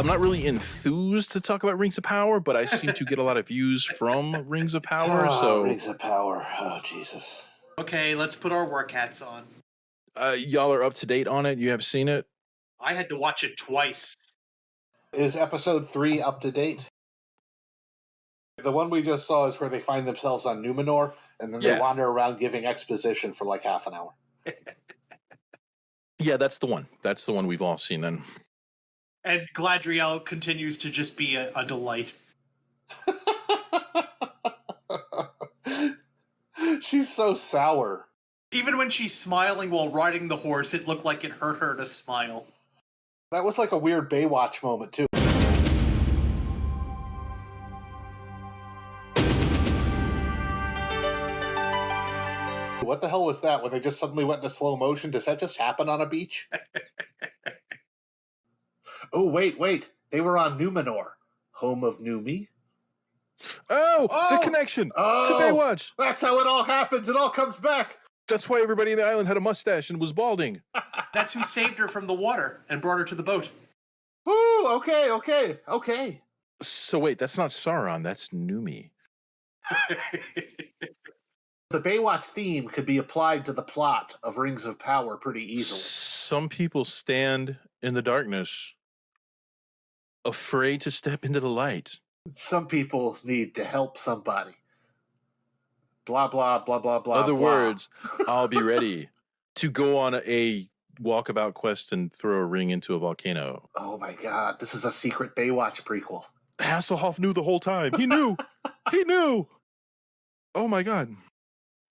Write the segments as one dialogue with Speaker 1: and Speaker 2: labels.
Speaker 1: I'm not really enthused to talk about Rings of Power, but I seem to get a lot of views from Rings of Power.
Speaker 2: Rings of Power. Oh, Jesus.
Speaker 3: Okay, let's put our work hats on.
Speaker 1: Y'all are up to date on it? You have seen it?
Speaker 3: I had to watch it twice.
Speaker 2: Is episode 3 up to date? The one we just saw is where they find themselves on Numenor, and then they wander around giving exposition for like half an hour.
Speaker 1: Yeah, that's the one. That's the one we've all seen then.
Speaker 3: And Gladriel continues to just be a delight.
Speaker 2: She's so sour.
Speaker 3: Even when she's smiling while riding the horse, it looked like it hurt her to smile.
Speaker 2: That was like a weird Baywatch moment, too. What the hell was that? When they just suddenly went into slow motion? Does that just happen on a beach? Oh, wait. They were on Numenor, home of Numi.
Speaker 1: Oh, the connection to Baywatch.
Speaker 2: That's how it all happens. It all comes back.
Speaker 1: That's why everybody in the island had a mustache and was balding.
Speaker 3: That's who saved her from the water and brought her to the boat.
Speaker 2: Ooh, okay.
Speaker 1: So wait, that's not Sauron. That's Numi.
Speaker 2: The Baywatch theme could be applied to the plot of Rings of Power pretty easily.
Speaker 1: Some people stand in the darkness, afraid to step into the light.
Speaker 2: Some people need to help somebody. Blah, blah, blah, blah, blah.
Speaker 1: Other words, I'll be ready to go on a walkabout quest and throw a ring into a volcano.
Speaker 2: Oh my God, this is a secret Baywatch prequel.
Speaker 1: Hasselhoff knew the whole time. He knew. He knew. Oh my God.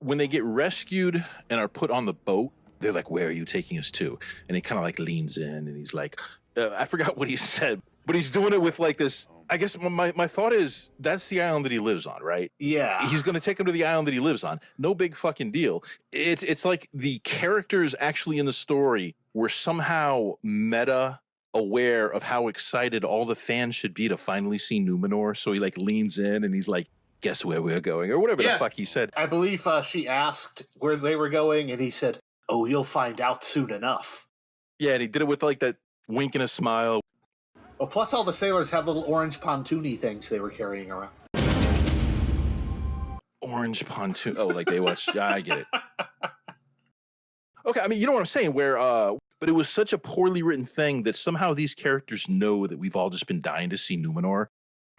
Speaker 1: When they get rescued and are put on the boat, they're like, where are you taking us to? And he kind of like leans in and he's like, I forgot what he said, but he's doing it with like this. I guess my thought is that's the island that he lives on, right?
Speaker 2: Yeah.
Speaker 1: He's going to take him to the island that he lives on. No big fucking deal. It's like the characters actually in the story were somehow meta aware of how excited all the fans should be to finally see Numenor. So he like leans in and he's like, guess where we're going, or whatever the fuck he said.
Speaker 2: I believe she asked where they were going, and he said, oh, you'll find out soon enough.
Speaker 1: Yeah, and he did it with like that wink and a smile.
Speaker 2: Well, plus all the sailors have little orange pontoony things they were carrying around.
Speaker 1: Orange pontoon. Oh, like Baywatch. Yeah, I get it. Okay, I mean, you know what I'm saying, but it was such a poorly written thing that somehow these characters know that we've all just been dying to see Numenor.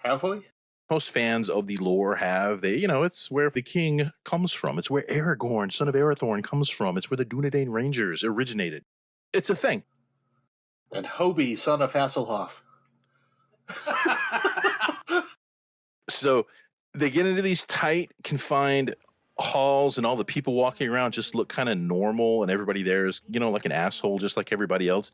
Speaker 2: Have we?
Speaker 1: Most fans of the lore have. It's where the king comes from. It's where Aragorn, son of Arathorn, comes from. It's where the DUNEDAIN Rangers originated. It's a thing.
Speaker 2: And Hobie, son of Hasselhoff.
Speaker 1: So they get into these tight, confined halls, and all the people walking around just look kind of normal, and everybody there is, like an asshole, just like everybody else.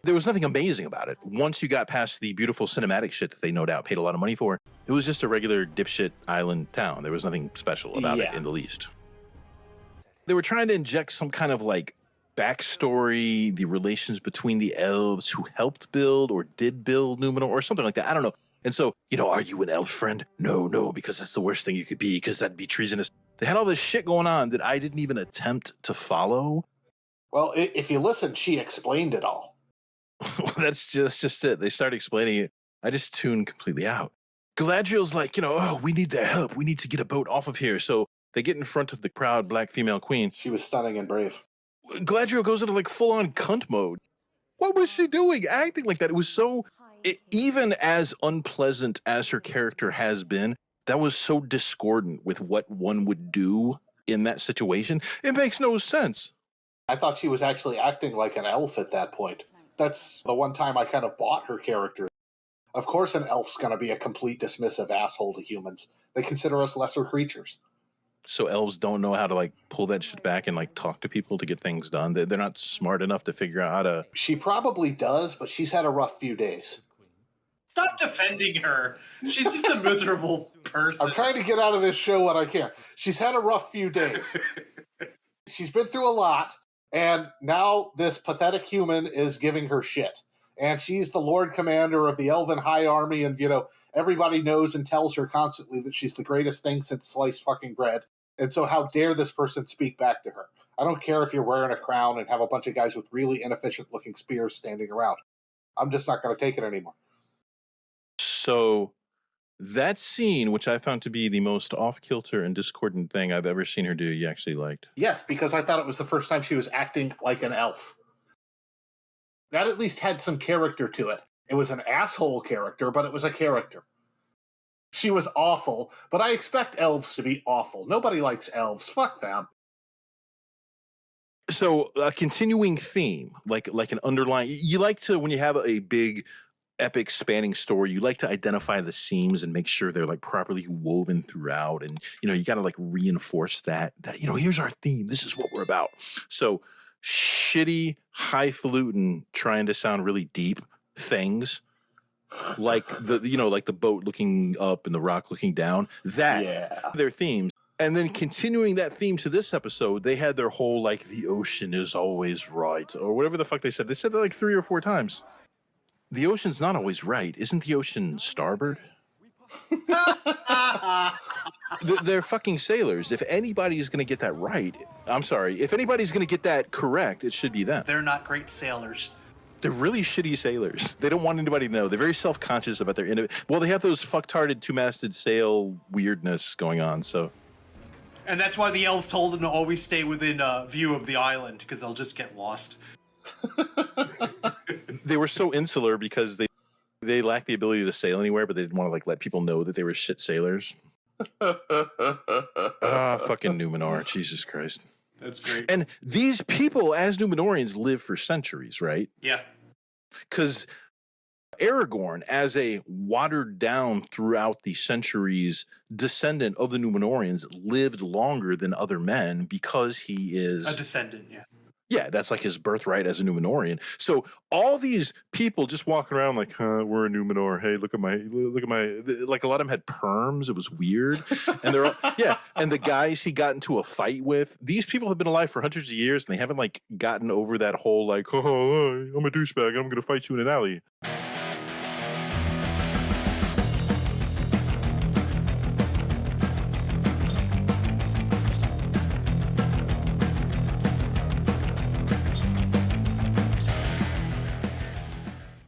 Speaker 1: There was nothing amazing about it. Once you got past the beautiful cinematic shit that they no doubt paid a lot of money for, it was just a regular dipshit island town. There was nothing special about it in the least. They were trying to inject some kind of like backstory, the relations between the elves who helped build or did build Numenor or something like that. I don't know. And so, are you an elf friend? No, because that's the worst thing you could be, because that'd be treasonous. They had all this shit going on that I didn't even attempt to follow.
Speaker 2: Well, if you listen, she explained it all.
Speaker 1: That's just it. They start explaining it. I just tuned completely out. Galadriel's like, we need their help. We need to get a boat off of here. So they get in front of the proud black female queen.
Speaker 2: She was stunning and brave.
Speaker 1: Galadriel goes into like full-on cunt mode. What was she doing? Acting like that. It was so, even as unpleasant as her character has been, that was so discordant with what one would do in that situation. It makes no sense.
Speaker 2: I thought she was actually acting like an elf at that point. That's the one time I kind of bought her character. Of course an elf's going to be a complete dismissive asshole to humans. They consider us lesser creatures.
Speaker 1: So elves don't know how to like pull that shit back and like talk to people to get things done. They're not smart enough to figure out how to.
Speaker 2: She probably does, but she's had a rough few days.
Speaker 3: Stop defending her. She's just a miserable person.
Speaker 2: I'm trying to get out of this show what I can. She's had a rough few days. She's been through a lot, and now this pathetic human is giving her shit. And she's the Lord Commander of the Elven High Army, and, everybody knows and tells her constantly that she's the greatest thing since sliced fucking bread. And so how dare this person speak back to her? I don't care if you're wearing a crown and have a bunch of guys with really inefficient-looking spears standing around. I'm just not going to take it anymore.
Speaker 1: So that scene, which I found to be the most off-kilter and discordant thing I've ever seen her do, you actually liked.
Speaker 2: Yes, because I thought it was the first time she was acting like an elf. That at least had some character to it. It was an asshole character, but it was a character. She was awful, but I expect elves to be awful. Nobody likes elves. Fuck them.
Speaker 1: So a continuing theme, like an underlying, you like to, when you have a big epic spanning story, you like to identify the seams and make sure they're like properly woven throughout. And, you got to like reinforce that, here's our theme. This is what we're about. So shitty, highfalutin, trying to sound really deep things like the boat looking up and the rock looking down, their themes. And then continuing that theme to this episode, they had their whole like the ocean is always right or whatever the fuck they said. They said that like 3 or 4 times. The ocean's not always right. Isn't the ocean starboard? They're fucking sailors. If anybody is going to get that right, I'm sorry. If anybody's going to get that correct, it should be them.
Speaker 3: They're not great sailors.
Speaker 1: They're really shitty sailors. They don't want anybody to know. They're very self-conscious about their... Well, they have those fucktarded 2-masted sail weirdness going on, so...
Speaker 3: And that's why the elves told them to always stay within view of the island, because they'll just get lost.
Speaker 1: They were so insular because they lacked the ability to sail anywhere, but they didn't want to like let people know that they were shit sailors. Fucking Numenor. Jesus Christ.
Speaker 3: That's great.
Speaker 1: And these people, as Numenorians, live for centuries, right?
Speaker 3: Yeah.
Speaker 1: Because Aragorn, as a watered down throughout the centuries descendant of the Numenorians, lived longer than other men because he is...
Speaker 3: A descendant, yeah.
Speaker 1: Yeah, that's like his birthright as a Numenorian. So all these people just walking around like, we're a Numenor. Hey, look at my, like a lot of them had perms. It was weird. And they're all, yeah. And the guys he got into a fight with, these people have been alive for hundreds of years and they haven't like gotten over that whole like, I'm a douchebag. I'm going to fight you in an alley.